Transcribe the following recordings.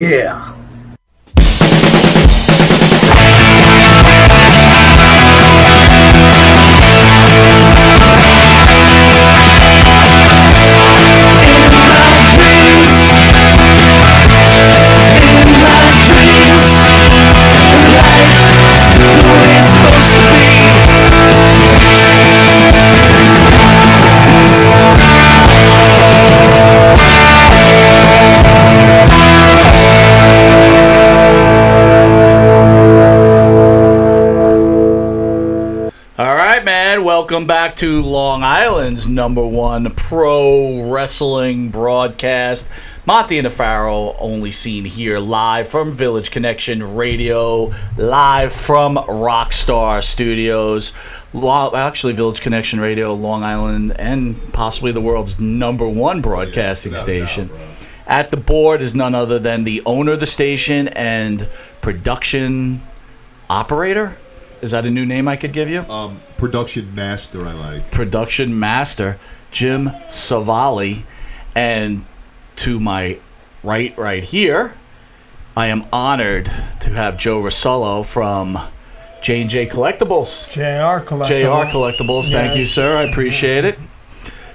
Yeah. Welcome back to Long Island's #1 pro wrestling broadcast. Monte The Pharaoh, only seen here live from Village Connection Radio, live from Rockstar Studios. Actually, Village Connection Radio, Long Island, and possibly the world's #1 broadcasting station. At the board is none other than the owner of the station and production operator. Is that a new name I could give you? Production master, I like. Production master, Jim Savali. And to my right here, I am honored to have Joe Rosello from J&J Collectibles. JR Collectibles. JR Collectibles. Thank you, sir. I appreciate it.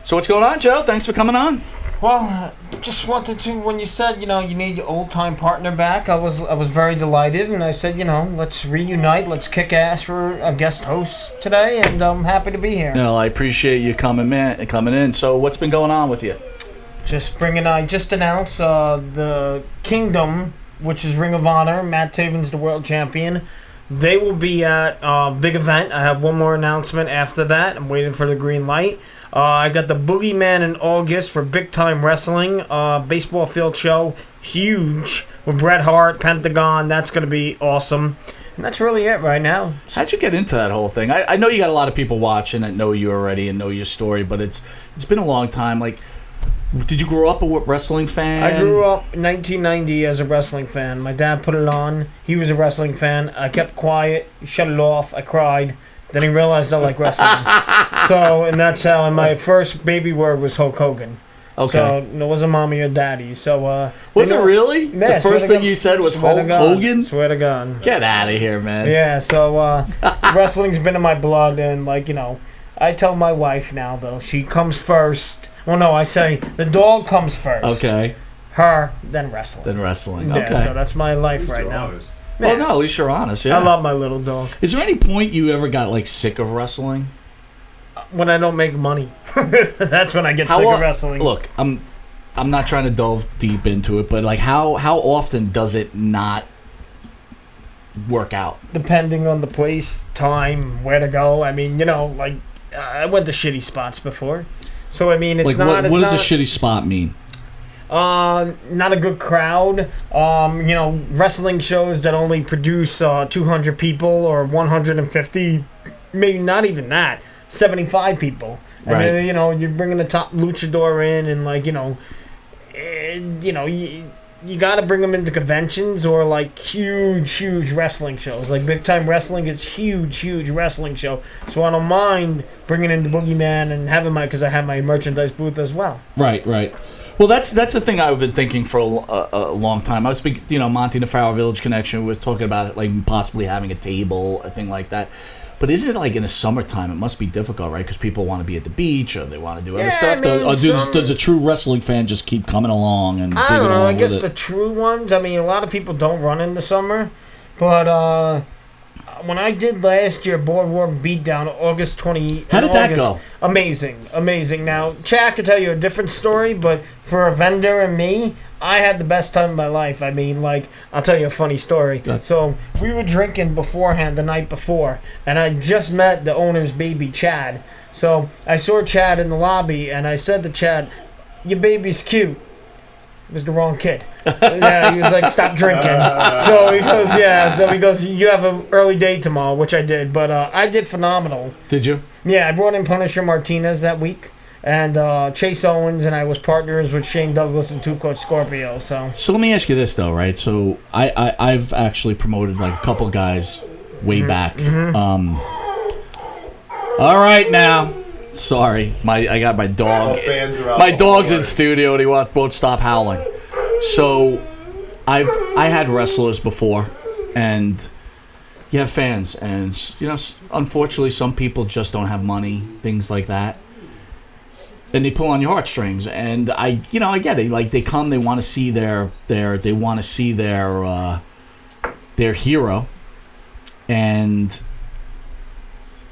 So what's going on, Joe? Thanks for coming on. Well, just wanted to, when you said, you need your old-time partner back, I was very delighted, and I said, let's reunite, let's kick ass for a guest host today, and I'm happy to be here. No, I appreciate you coming in. So what's been going on with you? I just announced the Kingdom, which is Ring of Honor, Matt Taven's the world champion. They will be at a big event. I have one more announcement after that. I'm waiting for the green light. I got the Boogeyman in August for Big Time Wrestling, baseball field show, huge, with Bret Hart, Pentagon. That's going to be awesome. And that's really it right now. How'd you get into that whole thing? I know you got a lot of people watching that know you already and know your story, but it's been a long time. Like, did you grow up a wrestling fan? I grew up in 1990 as a wrestling fan. My dad put it on. He was a wrestling fan. I kept quiet, shut it off. I cried. Then he realized I like wrestling. And that's how, and my first baby word was Hulk Hogan. Okay. So it wasn't mommy or daddy. So was it really? Yeah, the first thing you said was Hulk Hogan? Swear to God. Get out of here, man. Yeah, so wrestling's been in my blood, and I tell my wife now, though, she comes first. Well, no, I say the dog comes first. Okay. Her, then wrestling. Okay. Yeah, so that's my life right now. Well, no, at least you're honest, yeah. I love my little dog. Is there any point you ever got, sick of wrestling? When I don't make money. That's when I get sick of wrestling. Look, I'm not trying to delve deep into it, but, how often does it not work out? Depending on the place, time, where to go. I mean, I went to shitty spots before. So, I mean, it's not... What does a shitty spot mean? Not a good crowd. Wrestling shows that only produce 200 people or 150, maybe not even that, 75 people. And right. then, you're bringing the top luchador in, and you got to bring them into conventions or huge wrestling shows. Like Big Time Wrestling is huge wrestling show. So I don't mind bringing in the Boogeyman and having because I have my merchandise booth as well. Right. Well, that's the thing I've been thinking for a long time. I was speaking, Monte The Pharaoh Village Connection. We were talking about it, possibly having a table, a thing like that. But isn't it in the summertime? It must be difficult, right? Because people want to be at the beach or they want to do other stuff. Does a true wrestling fan just keep coming along and I digging don't know. along I guess with it? the true ones. I mean, a lot of people don't run in the summer, but when I did last year, Boardwalk Beatdown, August 20. How did that go? Amazing. Now, Chad could tell you a different story, but for a vendor and me, I had the best time of my life. I mean, I'll tell you a funny story. So, we were drinking beforehand the night before, and I just met the owner's baby, Chad. So, I saw Chad in the lobby, and I said to Chad, "Your baby's cute." It was the wrong kid. Yeah, he was like, "Stop drinking." So he goes, "You have an early day tomorrow," which I did. But I did phenomenal. Did you? Yeah, I brought in Punisher Martinez that week. And Chase Owens, and I was partners with Shane Douglas and Two Coach Scorpio. So let me ask you this, though, right? So I've actually promoted a couple guys way back. Mm-hmm. All right, now. Sorry, I got my dog. All fans are out. My dog's in studio and he won't stop howling. So I had wrestlers before, and you have fans, and unfortunately, some people just don't have money, things like that, and they pull on your heartstrings. And I get it. Like, they come, they want to see their hero, and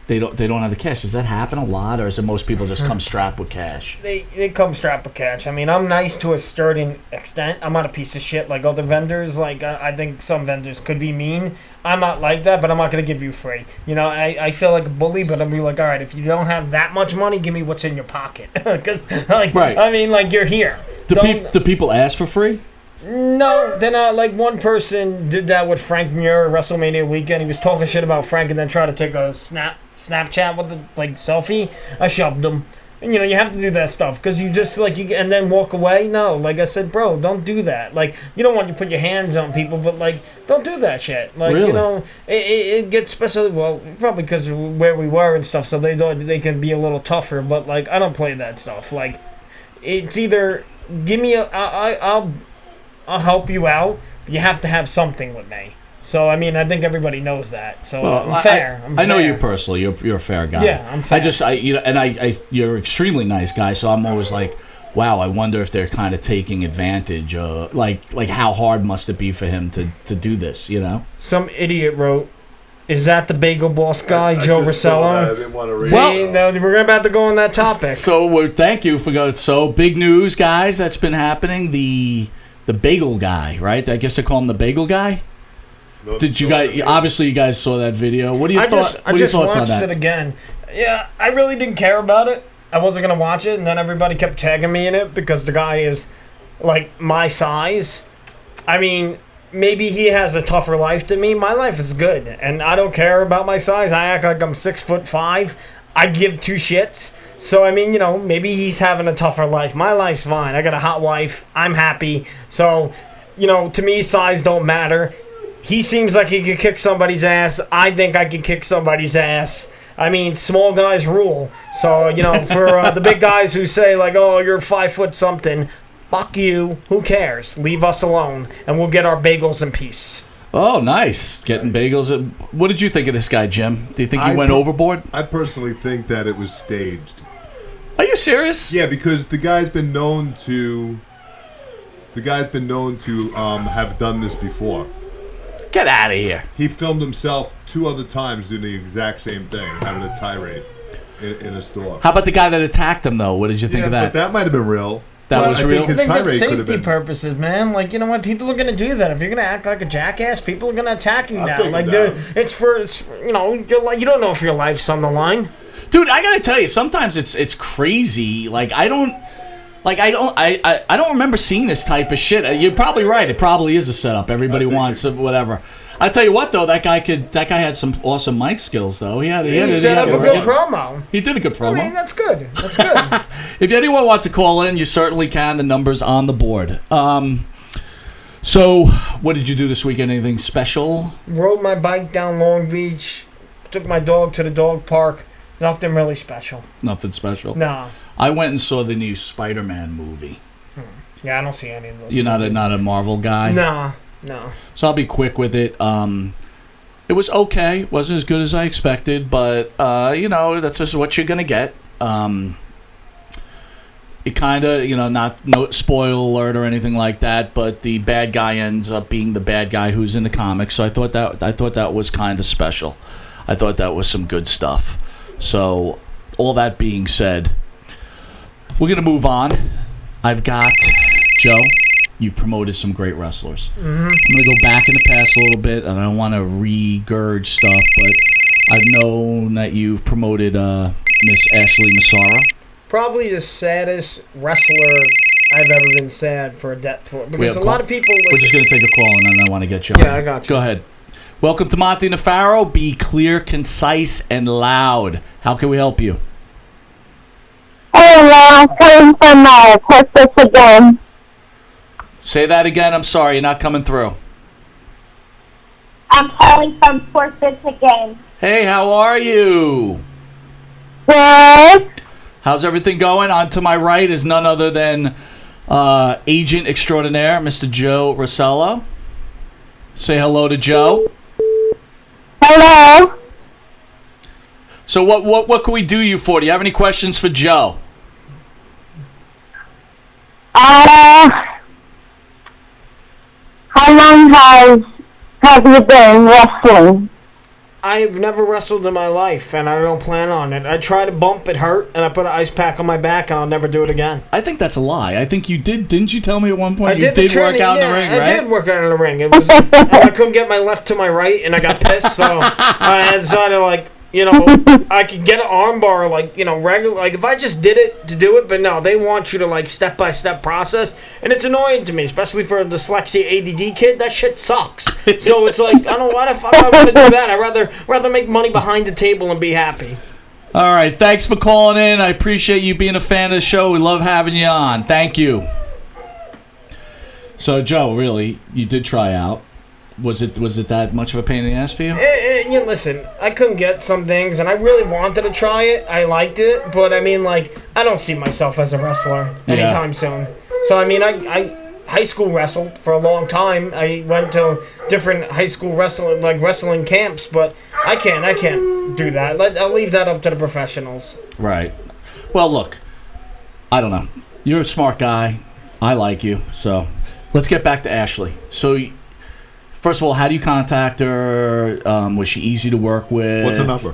they don't have the cash. Does that happen a lot, or is it most people just come strapped with cash? They come strapped with cash. I mean, I'm nice to a certain extent. I'm not a piece of shit like other vendors. Like, I think some vendors could be mean. I'm not like that, but I'm not going to give you free. I feel like a bully, but I'll be like, all right, if you don't have that much money, give me what's in your pocket. Because, right. I mean, like, you're here. Do people ask for free? No, they're not. Like, one person did that with Frank Muir at WrestleMania weekend. He was talking shit about Frank and then tried to take a Snapchat with the selfie. I shoved him. And you have to do that stuff because you just and then walk away. No, like I said, bro, don't do that. Like, you don't want to put your hands on people, but don't do that shit. Like, really? It gets especially probably because of where we were and stuff, so they thought they can be a little tougher. But I don't play that stuff. Like, it's either give me I'll help you out, but you have to have something with me. So, I mean, I think everybody knows that. So, I'm fair. I know you personally. You're a fair guy. Yeah, I'm fair. You're an extremely nice guy, so I'm always like, wow, I wonder if they're kind of taking advantage. Like how hard must it be for him to do this, Some idiot wrote, is that the Bagel Boss guy, Joe Rossello? I didn't want to read it. We're about to go on that topic. So, thank you for going. So, big news, guys, that's been happening. The bagel guy, right? I guess they call him the bagel guy. Did you guys? Obviously, you guys saw that video. What are your thoughts? I just watched it again. Yeah, I really didn't care about it. I wasn't gonna watch it, and then everybody kept tagging me in it because the guy is like my size. I mean, maybe he has a tougher life than me. My life is good, and I don't care about my size. I act like I'm 6'5". I give two shits. So, I mean, maybe he's having a tougher life. My life's fine. I got a hot wife. I'm happy. So, to me, size don't matter. He seems like he could kick somebody's ass. I think I could kick somebody's ass. I mean, small guys rule. So, for the big guys who say, like, oh, you're 5 foot something, fuck you. Who cares? Leave us alone, and we'll get our bagels in peace. Oh, nice. Getting bagels. What did you think of this guy, Jim? Do you think he went overboard? I personally think that it was staged. Are you serious? Yeah, because the guy's been known to have done this before. Get out of here. He filmed himself 2 other times doing the exact same thing, having a tirade in a store. How about the guy that attacked him, though? What did you think of that? But that might have been real. That was real? I think it's safety purposes, man. Like, you know what? People are going to do that. If you're going to act like a jackass, people are going to attack you now. Like, it's you don't know if your life's on the line. Dude, I got to tell you, sometimes it's crazy. Like, I don't remember seeing this type of shit. You're probably right. It probably is a setup. Everybody wants whatever. I tell you what, though, that guy had some awesome mic skills, though. He set up a good promo. He did a good promo. I mean, that's good. That's good. If anyone wants to call in, you certainly can. The number's on the board. So, what did you do this weekend? Anything special? Rode my bike down Long Beach. Took my dog to the dog park. Nothing really special. Nothing special? No. I went and saw the new Spider-Man movie. Yeah, I don't see any of those. You're not a Marvel guy? No. So I'll be quick with it. It was okay. It wasn't as good as I expected, but, that's just what you're going to get. It kind of, no spoiler alert or anything like that, but the bad guy ends up being the bad guy who's in the comics, so I thought that was kind of special. I thought that was some good stuff. So, all that being said, we're going to move on. I've got, Joe, you've promoted some great wrestlers. Mm-hmm. I'm going to go back in the past a little bit, and I don't want to regurge stuff, but I've known that you've promoted Miss Ashley Massara. Probably the saddest wrestler I've ever been sad for a death for. Because a lot of people listen. We're just going to take a call, and then I want to get you on. Yeah, I got you. Go ahead. Welcome to Monte The Pharaoh. Be clear, concise, and loud. How can we help you? Hey, I'm calling from Corpus again. Say that again. I'm sorry. You're not coming through. I'm calling from Corpus again. Hey, how are you? Good. How's everything going? On to my right is none other than agent extraordinaire, Mr. Joe Rossello. Say hello to Joe. Hello. So what can we do you for? Do you have any questions for Joe? How long have you been wrestling? I've never wrestled in my life, and I don't plan on it. I tried to bump, it hurt, and I put an ice pack on my back, and I'll never do it again. I think that's a lie. I think you did. Didn't you tell me at one point I did work out in the ring, right? I did work out in the ring. It was I couldn't get my left to my right, and I got pissed, so I decided, like, you know, I could get an armbar, like, you know, regular. Like, if I just did it to do it, but no, they want you to, like, step-by-step process, and it's annoying to me, especially for a dyslexia ADD kid. That shit sucks. So it's like, I don't know why the fuck I want to do that. I'd rather make money behind the table and be happy. All right, thanks for calling in. I appreciate you being a fan of the show. We love having you on. Thank you. So, Joe, really, you did try out. Was it that much of a pain in the ass for you? Yeah, listen, I couldn't get some things, and I really wanted to try it. I liked it, but I mean, like, I don't see myself as a wrestler anytime soon. So, I mean, I high school wrestled for a long time. I went to different high school wrestling camps, but I can't do that. I'll leave that up to the professionals. Right. Well, look, I don't know. You're a smart guy. I like you. So, let's get back to Ashley. So, first of all, how do you contact her? Was she easy to work with? What's her number?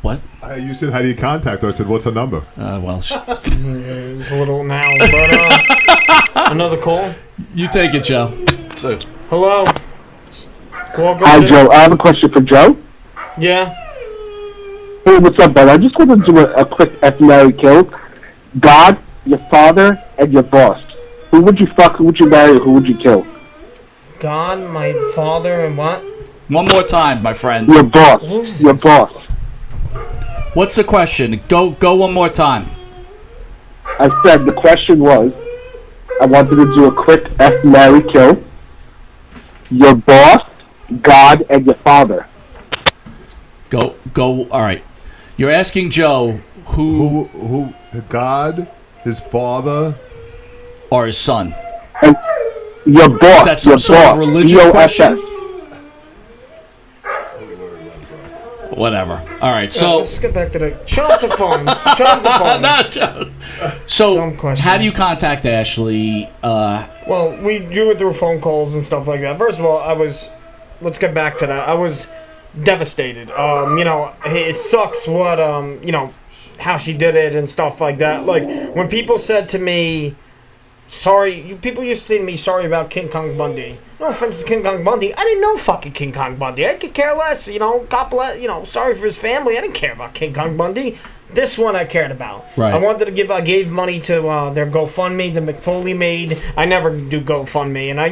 What? You said, how do you contact her? I said, what's her number? Well, It was a little now, but another call. You take it, Joe. So, hello. Welcome. Hi, Joe. I have a question for Joe. Yeah. Hey, what's up, bud? I just want to do a quick F Mary kill. God, your father, and your boss. Who would you fuck? Who would you marry? Who would you kill? God, my father, and what? one more time, my friend. Your boss. Your boss. What's the question? Go one more time. I said the question was, I wanted to do a quick F Mary kill. Your boss, God, and your father. Go. All right. You're asking Joe Who? God, his father, or his son. And your boss. Is that some your sort boss, of religious B-O-S-S. question? Whatever. All right. So let's get back to the. Shut up the phones. Shut up the phones. Not Joe. So, Dumb questions. how do you contact Ashley? Well, we do it through phone calls and stuff like that. First of all, let's get back to that. I was devastated. You know, it sucks what, you know, how she did it and stuff like that. Like, when people said to me, people used to say to me, sorry about King Kong Bundy. No offense to King Kong Bundy. I didn't know fucking King Kong Bundy. I could care less, you know, sorry for his family. I didn't care about King Kong Bundy. This one I cared about. Right. I gave money to their GoFundMe, the McFoley made. I never do GoFundMe, and I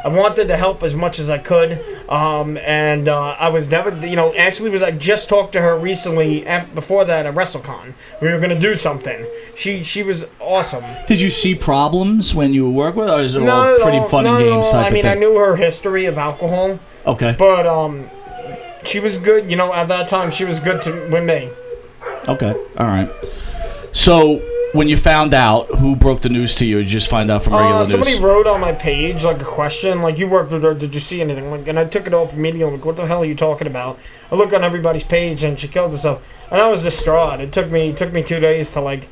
wanted to help as much as I could. I was never, Ashley was, I just talked to her recently before that at WrestleCon. We were gonna do something. She was awesome. Did you see problems when you were working with her, or is it all pretty fun and games type I mean, of thing? I knew her history of alcohol. Okay. But she was good. At that time, she was good with me. Okay. All right. So, when you found out, who broke the news to you? Or did you just find out from regular news? Somebody wrote on my page, like, a question, like, you worked with her, did you see anything? Like, and I took it off immediately, like, what the hell are you talking about? I look on everybody's page, and she killed herself. And I was distraught. It took me 2 days to, like,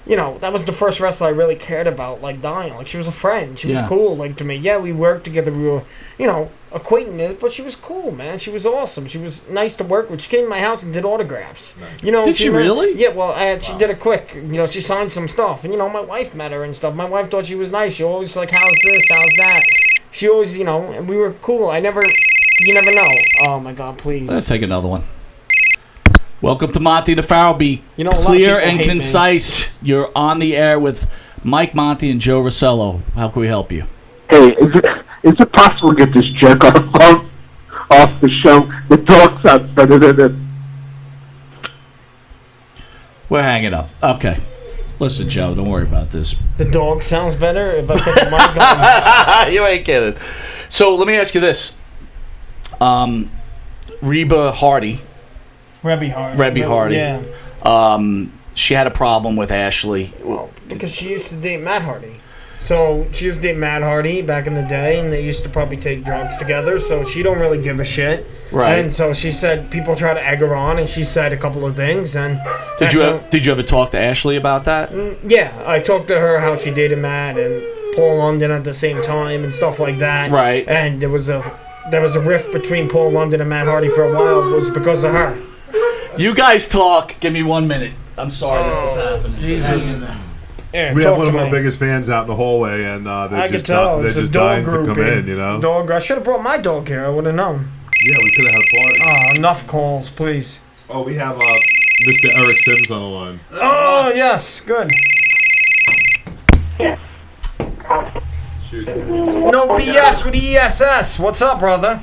that was the first wrestler I really cared about, like, dying. Like, she was a friend. She was cool, like, to me. Yeah, we worked together. We were, acquaintances, but she was cool, man. She was awesome. She was nice to work with. She came to my house and did autographs. Did she really? Yeah, well, she did it quick. She signed some stuff. And, my wife met her and stuff. My wife thought she was nice. She always, like, how's this, how's that? She always, and we were cool. You never know. Oh, my God, please. Let's take another one. Welcome to Monte The Pharaoh. Be a lot of clear people and hate concise. Me. You're on the air with Mike Monte and Joe Rossello. How can we help you? Hey, is it possible to get this jerk off the show? The dog sounds better than it. We're hanging up. Okay. Listen, Joe, don't worry about this. The dog sounds better if I put the mic on. You ain't kidding. So let me ask you this. Rebby Hardy. Yeah. she had a problem with Ashley. Well, because she used to date Matt Hardy. So she used to date Matt Hardy back in the day, and they used to probably take drugs together. So she don't really give a shit. Right. And so she said people try to egg her on, and she said a couple of things. And Did you ever talk to Ashley about that? Yeah, I talked to her how she dated Matt and Paul London at the same time and stuff like that. Right. And there was a rift between Paul London and Matt Hardy for a while. It was because of her. You guys talk. Give me 1 minute. I'm sorry this is happening. Jesus. Yeah, We have talk one to of our me. biggest fans out in the hallway, and I they're could just, tell. they're It's a just dog dying to group. come in, you know? Dog. I should have brought my dog here. I would have known. Yeah, we could have had a party. Oh, enough calls, please. Oh, we have Mr. Eric Sims on the line. Oh, yes. Good. Shoot. No BS with ESS. What's up, brother?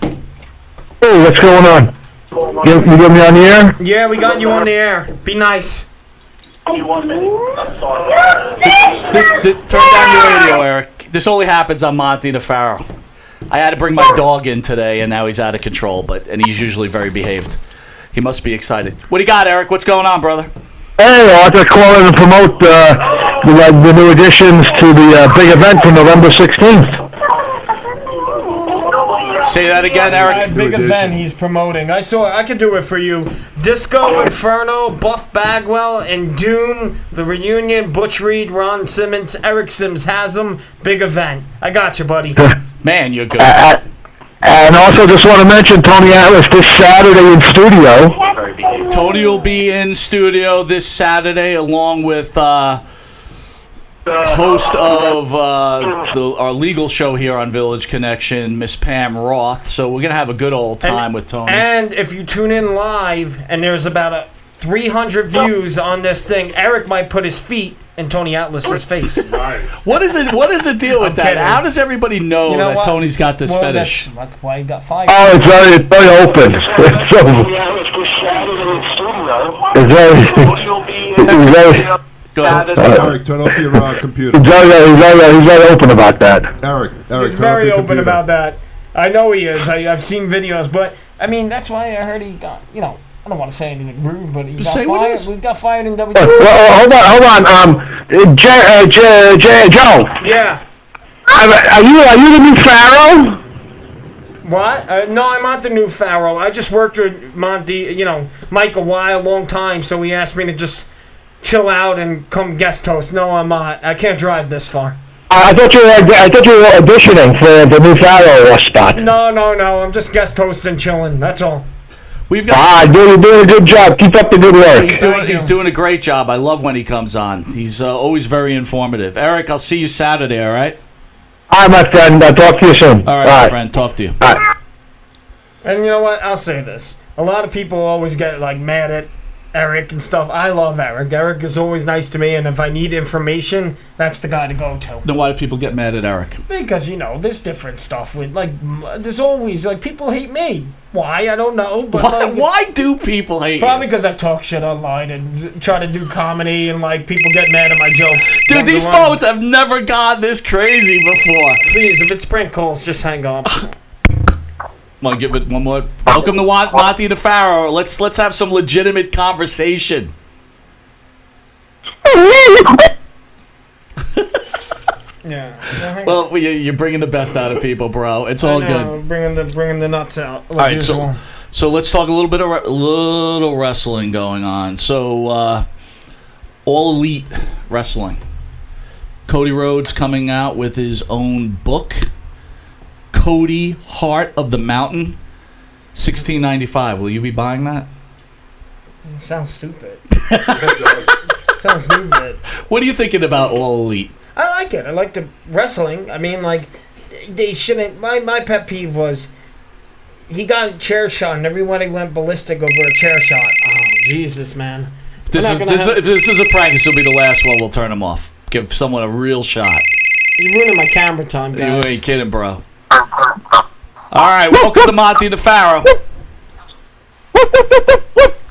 Hey, what's going on? You get me on the air? Yeah, we got you on the air. Be nice. Turn down your radio, Eric. This only happens on Monte The Pharaoh. I had to bring my dog in today, and now he's out of control. And he's usually very behaved. He must be excited. What do you got, Eric? What's going on, brother? Hey, I just calling to promote the new additions to the big event for November 16th. Say that again, Eric. Big New event edition. he's promoting. I could do it for you. Disco Inferno, Buff Bagwell, and Doom, the reunion, Butch Reed, Ron Simmons, Eric Sims has them. Big event. I got you, buddy. Man, you're good. And also just want to mention Tony Atlas this Saturday in studio. Tony will be in studio this Saturday along with host of our legal show here on Village Connection, Miss Pam Roth. So we're going to have a good old time with Tony. And if you tune in live and there's about 300 views on this thing, Eric might put his feet in Tony Atlas's face. What is the deal with that? kidding. How does everybody know, You know that what? Tony's got this fetish? That's why he got fired. Oh, it's very open. It's very Go ahead. Eric, turn off your computer. he's very open about that. Eric, He's turn off very your open computer. about that. I know he is. I've seen videos, but I mean that's why I heard he got. I don't want to say anything rude, but he got say what it fired. is. We got fired in WWE. Well, hold on. Joe, Yeah. are you the new Pharaoh? What? No, I'm not the new Pharaoh. I just worked with Mike a long time, so he asked me to just chill out and come guest host. No, I'm not. I can't drive this far. I thought you were auditioning for the new Pharaoh spot. No. I'm just guest hosting, chilling. That's all. We've got. You're doing a good job. Keep up the good work. He's doing a great job. I love when he comes on. He's always very informative. Eric, I'll see you Saturday. All right. All right, my friend. I'll talk to you soon. All right, my friend. Talk to you. All right. And you know what? I'll say this. A lot of people always get mad at Eric and stuff. I love Eric. Eric is always nice to me, and if I need information, that's the guy to go to. Then why do people get mad at Eric? Because there's different stuff with there's always people hate me. Why? I don't know. But Why do people hate probably you? because I talk shit online and try to do comedy, and people get mad at my jokes. Dude, these phones have never gotten this crazy before. Please, if it's prank calls, just hang up. Want to give it one more? Welcome to Monte The Pharaoh. Let's have some legitimate conversation. Yeah. Well, you're bringing the best out of people, bro. It's all good. Bringing the nuts out. All right, so let's talk a little bit of little wrestling going on. So, All Elite Wrestling. Cody Rhodes coming out with his own book. Cody Heart of the Mountain, $16.95. Will you be buying that? Sounds stupid. Sounds stupid. What are you thinking about All Elite? I like it. I like the wrestling. I mean, they shouldn't. My pet peeve was he got a chair shot and everybody went ballistic over a chair shot. Oh, Jesus, man. This is a prank. This will be the last one. We'll turn him off. Give someone a real shot. You're ruining my camera time, guys. You ain't kidding, bro. All right, welcome to Monte The Pharaoh.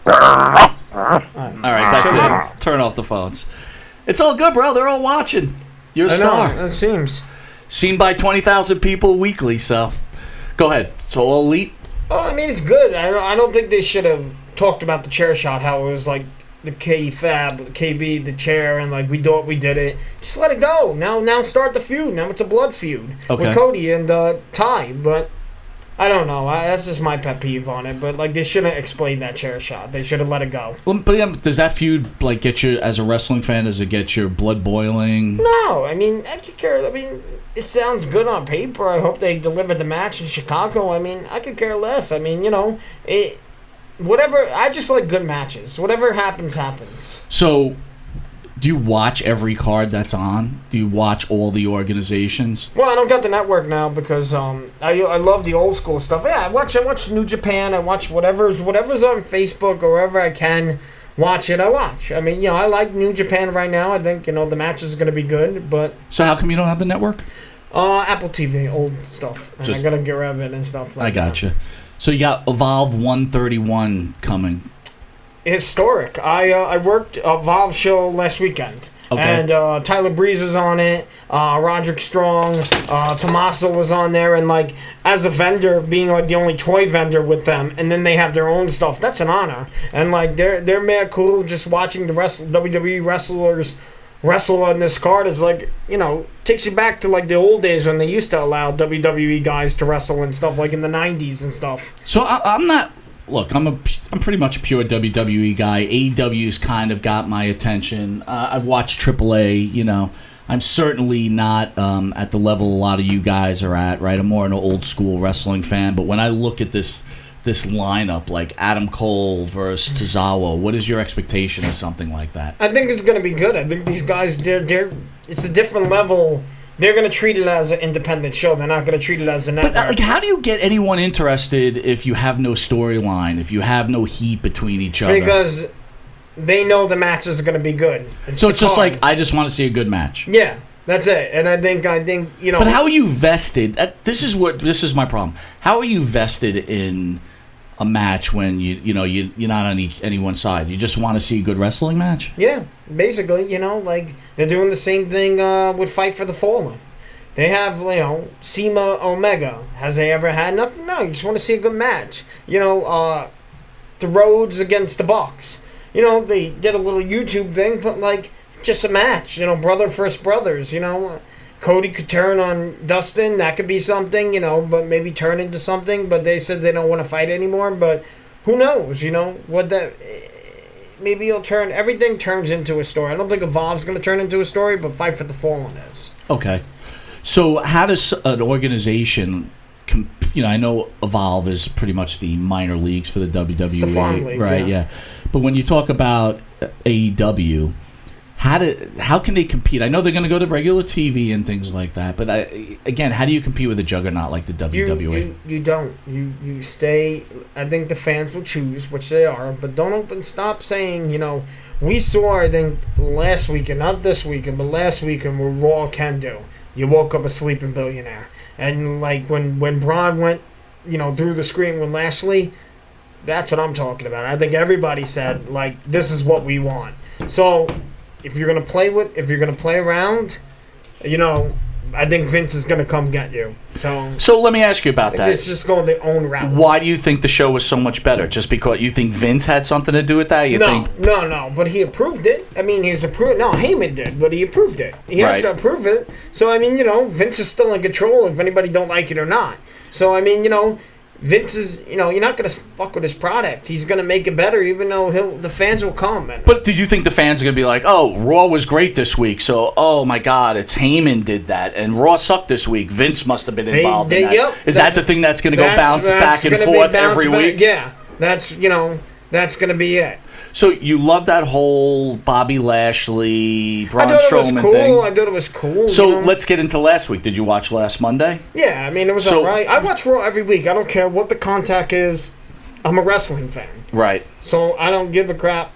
All right, that's it. Turn off the phones. It's all good, bro. They're all watching. You're a star. It seems. Seen by 20,000 people weekly, so. Go ahead. So, All Elite? Well, I mean, it's good. I don't think they should have talked about the chair shot, how it was the KB, the chair, and like we thought we did it. Just let it go. Now start the feud. Now it's a blood feud with Cody and Ty. But I don't know. That's just my pet peeve on it. But like they shouldn't explain that chair shot. They should have let it go. Well, but yeah, does that feud like get you as a wrestling fan? Does it get your blood boiling? No, I mean I could care. I mean it sounds good on paper. I hope they deliver the match in Chicago. I mean I could care less. I mean it. Whatever. I just like good matches. Whatever happens, happens. So, do you watch every card that's on? Do you watch all the organizations? Well, I don't got the network now because I love the old school stuff. Yeah, I watch New Japan. I watch whatever's on Facebook or wherever I can watch it. I watch. I mean, I like New Japan right now. I think the match is going to be good. But so how come you don't have the network? Apple TV, old stuff. And I got to get rid of it and stuff. I gotcha. So you got Evolve 131 coming. Historic. I worked a Evolve show last weekend. Okay. And Tyler Breeze was on it. Roderick Strong. Tommaso was on there. And like as a vendor, being like the only toy vendor with them, and then they have their own stuff. That's an honor. And like they're mad cool. Just watching the WWE wrestlers wrestle on this card is like takes you back to like the old days when they used to allow WWE guys to wrestle and stuff, like in the 90s and stuff. So I'm not. Look, I'm pretty much a pure WWE guy. AEW's kind of got my attention. I've watched AAA. I'm certainly not at the level a lot of you guys are at. Right, I'm more an old school wrestling fan. But when I look at this lineup, like Adam Cole versus Tozawa, what is your expectation of something like that? I think it's going to be good. I think these guys, it's a different level. They're going to treat it as an independent show. They're not going to treat it as a network. But how do you get anyone interested if you have no storyline, if you have no heat between each other? Because they know the matches are going to be good. So it's just like, I just want to see a good match. Yeah. That's it, and I think But how are you vested? This is my problem. How are you vested in a match when you're not on any one side? You just want to see a good wrestling match? Yeah, basically, like they're doing the same thing with Fight for the Fallen. They have Cena Omega. Has they ever had nothing? No, you just want to see a good match. The Rhodes against the Bucks. They did a little YouTube thing, but like. Just a match, brother versus brothers, Cody could turn on Dustin, that could be something, but maybe turn into something, but they said they don't want to fight anymore, but who knows, maybe everything turns into a story. I don't think Evolve's going to turn into a story, but Fight for the Fallen is. Okay. So how does an organization, I know Evolve is pretty much the minor leagues for the WWE, it's the farm league, right? Yeah. But when you talk about AEW, how can they compete? I know they're going to go to regular TV and things like that, but again, how do you compete with a juggernaut like the WWE? You don't. You stay. I think the fans will choose, which they are, but don't stop saying, we saw, I think, last weekend, not this weekend, but last weekend, what Raw can do. You woke up a sleeping billionaire. And, like, when Braun went, through the screen with Lashley, that's what I'm talking about. I think everybody said, like, this is what we want. So... If you're gonna play around, I think Vince is gonna come get you. So let me ask you about that. It's just going their own route. Why do you think the show was so much better? Just because you think Vince had something to do with that? No. But he approved it. I mean, he's approved. No, Heyman did, but he approved it. He has to approve it. So I mean, Vince is still in control if anybody don't like it or not. So I mean, Vince is, you're not going to fuck with his product. He's going to make it better, even though the fans will come. But do you think the fans are going to be like, oh, Raw was great this week, so, oh my God, it's Heyman did that, and Raw sucked this week. Vince must have been involved in that. Yep, is that the thing that's going to go bounce back and forth every week? Yeah, that's going to be it. So you love that whole Bobby Lashley, Braun Strowman thing? I thought it was cool. So let's get into last week. Did you watch last Monday? Yeah, I mean, it was all right. I watch Raw every week. I don't care what the contact is. I'm a wrestling fan. Right. So I don't give a crap,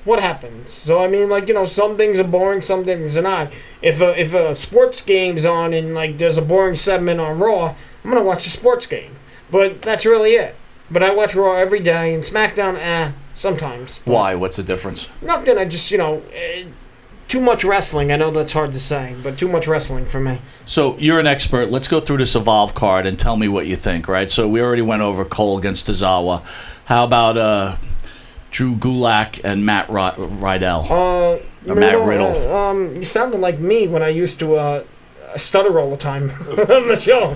what happens. So, I mean, like, some things are boring, some things are not. If a sports game's on and, like, there's a boring segment on Raw, I'm going to watch a sports game. But that's really it. But I watch Raw every day, and SmackDown, sometimes. Why? What's the difference? Nothing. I just, too much wrestling. I know that's hard to say, but too much wrestling for me. So you're an expert. Let's go through this Evolve card and tell me what you think, right? So we already went over Cole against Tozawa. How about Drew Gulak and Matt Rydell. Matt Riddle. You sounded like me when I used to stutter all the time on the show.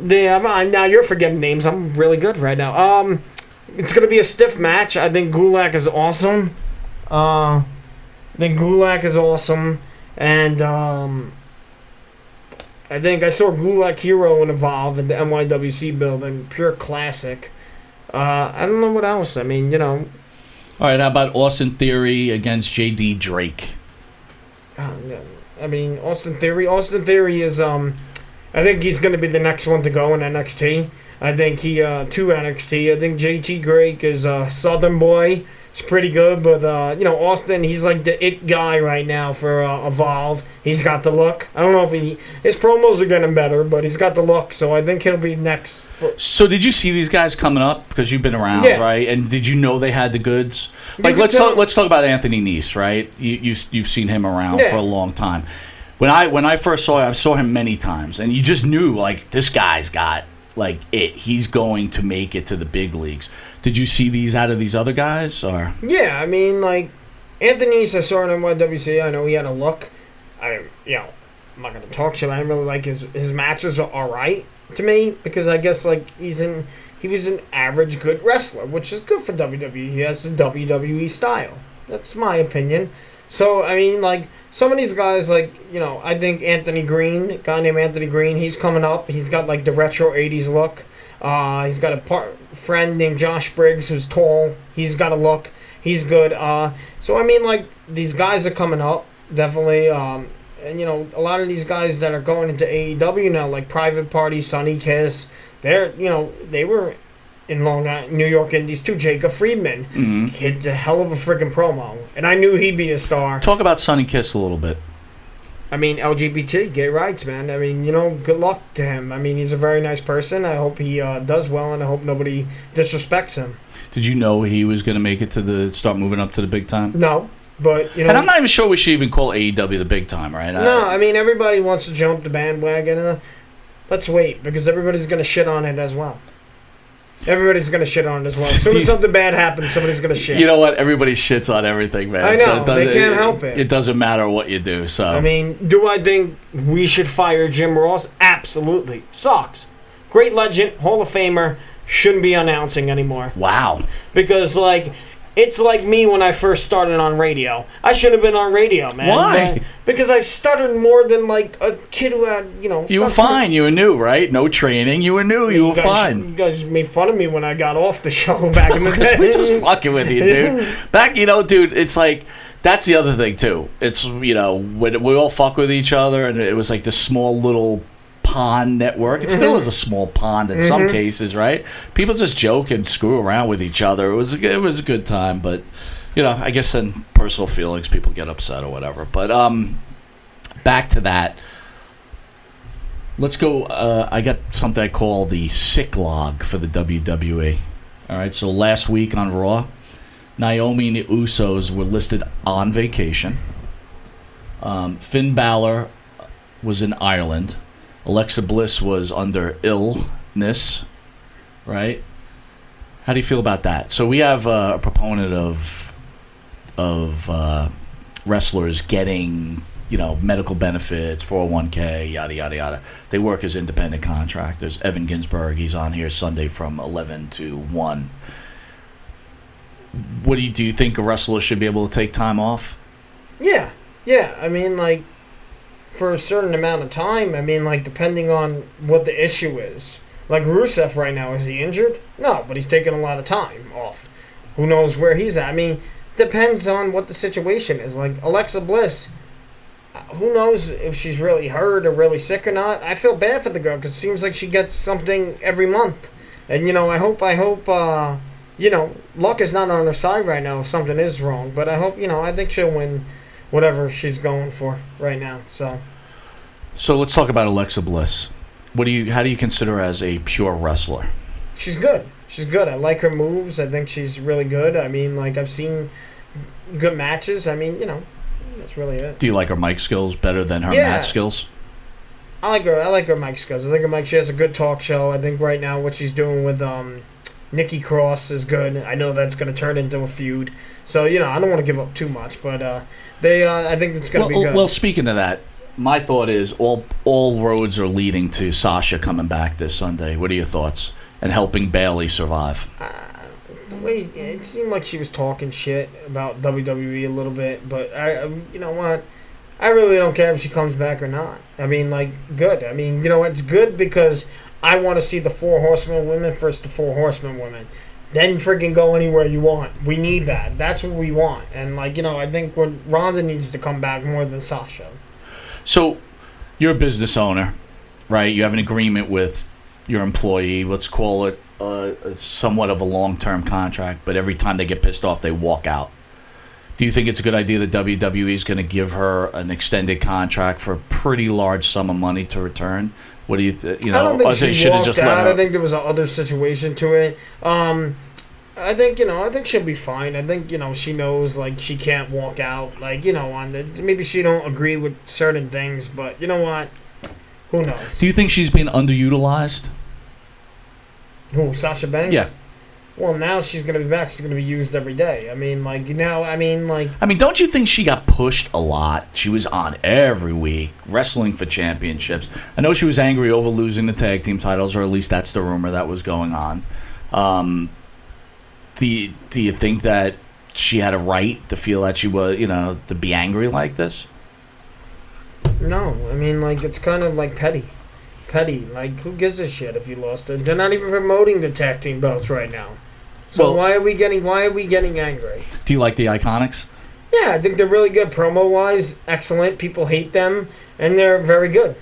Now you're forgetting names. I'm really good right now. It's going to be a stiff match. I think Gulak is awesome. And I think I saw Gulak Hero and Evolve in the NYWC building. Pure classic. I don't know what else. I mean, All right, how about Austin Theory against J.D. Drake? I mean, Austin Theory. Austin Theory is, I think he's going to be the next one to go in NXT. I think to NXT. I think J.T. Drake is a Southern boy. He's pretty good, but, Austin, he's like the it guy right now for Evolve. He's got the look. I don't know if his promos are getting better, but he's got the look, so I think he'll be next. So did you see these guys coming up? Because you've been around, right? And did you know they had the goods? Like, let's talk about Anthony Nese, right? You've seen him around for a long time. When I first saw him, I saw him many times, and you just knew, like, this guy's got, like, it. He's going to make it to the big leagues. Did you see these out of these other guys, or? Yeah, I mean, like, Anthony Nese, I saw in NYWC. I know he had a look. I'm not going to talk shit. I didn't really like his matches are all right to me, because I guess, like, he was an average good wrestler, which is good for WWE. He has the WWE style. That's my opinion. So, I mean, like, some of these guys, like, I think Anthony Green, a guy named Anthony Green, he's coming up. He's got, like, the retro 80s look. He's got a friend named Josh Briggs who's tall. He's got a look. He's good. So, I mean, like, these guys are coming up, definitely. And, a lot of these guys that are going into AEW now, like Private Party, Sonny Kiss, they were in New York Indies too. Jacob Friedman. Mm-hmm. Kid's a hell of a freaking promo. And I knew he'd be a star. Talk about Sonny Kiss a little bit. I mean, LGBT, gay rights, man. I mean, good luck to him. I mean, he's a very nice person. I hope he does well, and I hope nobody disrespects him. Did you know he was going to make it start moving up to the big time? No, but, And I'm not even sure we should even call AEW the big time, right? No, I mean, everybody wants to jump the bandwagon. Let's wait, because everybody's going to shit on it as well. Everybody's going to shit on it as well. As soon as something bad happens, somebody's going to shit. You know what? Everybody shits on everything, man. I know. So they can't help it. It doesn't matter what you do. So I mean, do I think we should fire Jim Ross? Absolutely. Sucks. Great legend, Hall of Famer, shouldn't be announcing anymore. Wow. Because, like, it's like me when I first started on radio. I should have been on radio, man. Why? Because I stuttered more than, like, a kid who had, You were fine. You were new, right? No training. You were new. You were fine. You guys made fun of me when I got off the show back in the day. We're just fucking with you, dude. Back, dude, it's like, that's the other thing, too. It's, when we all fuck with each other, and it was like this small little pond network. It still is a small pond in some cases, right? People just joke and screw around with each other. It was a good time, but I guess in personal feelings people get upset or whatever. But back to that. Let's go. I got something I call the sick log for the WWE. All right. So last week on Raw, Naomi and the Usos were listed on vacation. Finn Balor was in Ireland. Alexa Bliss was under illness, right? How do you feel about that? So we have a proponent of wrestlers getting, medical benefits, 401k, yada, yada, yada. They work as independent contractors. Evan Ginsberg, he's on here Sunday from 11 to 1. Do you think a wrestler should be able to take time off? Yeah. I mean, like, for a certain amount of time. I mean, like, depending on what the issue is. Like, Rusev right now, is he injured? No, but he's taking a lot of time off. Who knows where he's at? I mean, depends on what the situation is. Like, Alexa Bliss, who knows if she's really hurt or really sick or not. I feel bad for the girl because it seems like she gets something every month. And, I hope, luck is not on her side right now if something is wrong. But I hope, I think she'll win whatever she's going for right now. So let's talk about Alexa Bliss. How do you consider her as a pure wrestler? She's good. I like her moves. I think she's really good. I mean, like, I've seen good matches. I mean, that's really it. Do you like her mic skills better than her match skills? I like her mic skills. I think she has a good talk show. I think right now what she's doing with Nikki Cross is good. I know that's going to turn into a feud. So, I don't want to give up too much, but I think it's going to be good. Well, speaking of that, my thought is all roads are leading to Sasha coming back this Sunday. What are your thoughts? And helping Bayley survive. It seemed like she was talking shit about WWE a little bit, but you know what? I really don't care if she comes back or not. I mean, good. I mean, it's good because I want to see the 4 Horsemen women first, the 4 Horsemen women. Then freaking go anywhere you want. We need that. That's what we want. And, I think Ronda needs to come back more than Sasha. So, you're a business owner, right? You have an agreement with your employee. Let's call it somewhat of a long-term contract, but every time they get pissed off, they walk out. Do you think it's a good idea that WWE is going to give her an extended contract for a pretty large sum of money to return? What do you think? I don't think she walked out. I think there was another situation to it. I think she'll be fine. I think, she knows, she can't walk out. Maybe she don't agree with certain things, but you know what? Who knows? Do you think she's been underutilized? Who, Sasha Banks? Yeah. Well, now she's going to be back. She's going to be used every day. Don't you think she got pushed a lot? She was on every week, wrestling for championships. I know she was angry over losing the tag team titles, or at least that's the rumor that was going on. Do you think that she had a right to feel that she was, to be angry like this? No. It's kind of petty. Petty. Who gives a shit if you lost it? They're not even promoting the tag team belts right now. So why are we getting angry? Do you like the Iconics? Yeah, I think they're really good. Promo-wise, excellent. People hate them, and they're very good.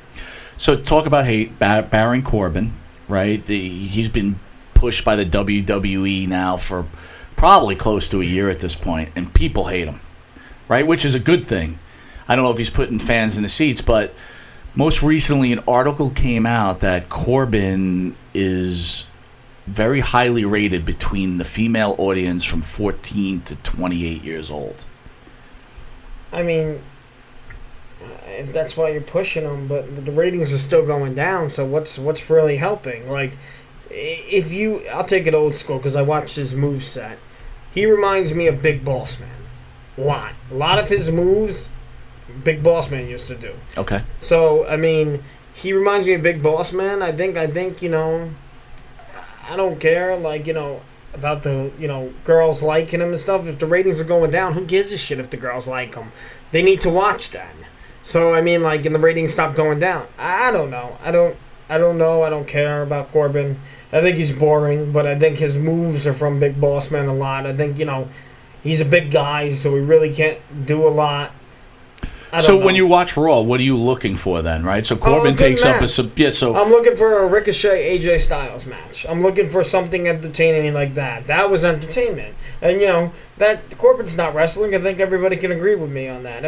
So talk about hate. Baron Corbin, right? He's been pushed by the WWE now for probably close to a year at this point, and people hate him, right? Which is a good thing. I don't know if he's putting fans in the seats, but most recently an article came out that Corbin is very highly rated between the female audience from 14 to 28 years old. If that's why you're pushing him, but the ratings are still going down, so what's really helping? I'll take it old school because I watched his moveset. He reminds me of Big Boss Man. A lot of his moves, Big Boss Man used to do. Okay. So, he reminds me of Big Boss Man. I think, I don't care, about the, girls liking him and stuff. If the ratings are going down, who gives a shit if the girls like him? They need to watch that. So, and the ratings stop going down. I don't know. I don't know. I don't care about Corbin. I think he's boring, but I think his moves are from Big Boss Man a lot. I think, he's a big guy, so he really can't do a lot. So when you watch Raw, what are you looking for then, right? So Corbin takes up so I'm looking for a Ricochet AJ Styles match. I'm looking for something entertaining like that. That was entertainment. And that Corbin's not wrestling. I think everybody can agree with me on that.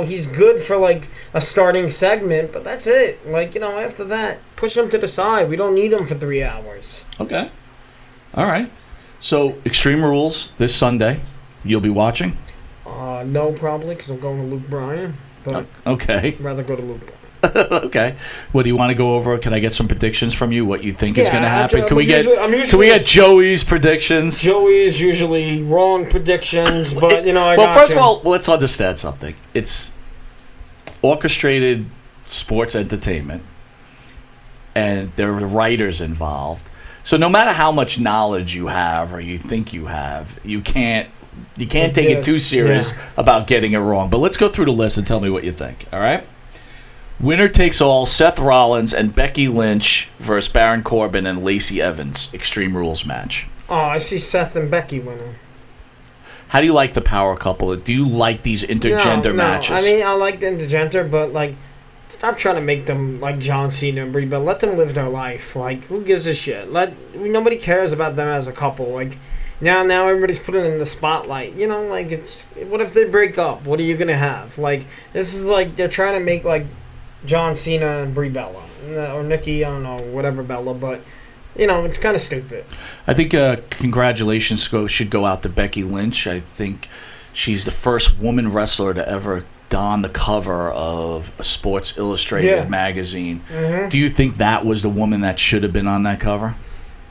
He's good for a starting segment, but that's it. After that, push him to the side. We don't need him for 3 hours. Okay. All right. So Extreme Rules this Sunday. You'll be watching? No, probably, because I'm going to Luke Bryan. But okay. I'd rather go to Luke Bryan. Okay. What do you want to go over? Can I get some predictions from you? What you think is going to happen? Can we get Joey's predictions? Joey is usually wrong predictions, but first of all, let's understand something. It's orchestrated sports entertainment, and there are writers involved. So no matter how much knowledge you have or you think you have, you can't take it too serious about getting it wrong. But let's go through the list and tell me what you think, all right? Winner takes all, Seth Rollins and Becky Lynch versus Baron Corbin and Lacey Evans. Extreme Rules match. Oh, I see Seth and Becky winning. How do you like the power couple? Do you like these intergender matches? I like the intergender, but, stop trying to make them like John Cena and Brie Bella. Let them live their life. Who gives a shit? Nobody cares about them as a couple. Now everybody's putting in the spotlight. It's what if they break up? What are you gonna have? This is they're trying to make John Cena and Brie Bella or Nikki. I don't know, whatever Bella, but it's kind of stupid. I think congratulations should go out to Becky Lynch. I think she's the first woman wrestler to ever don the cover of a Sports Illustrated magazine. Mm-hmm. Do you think that was the woman that should have been on that cover?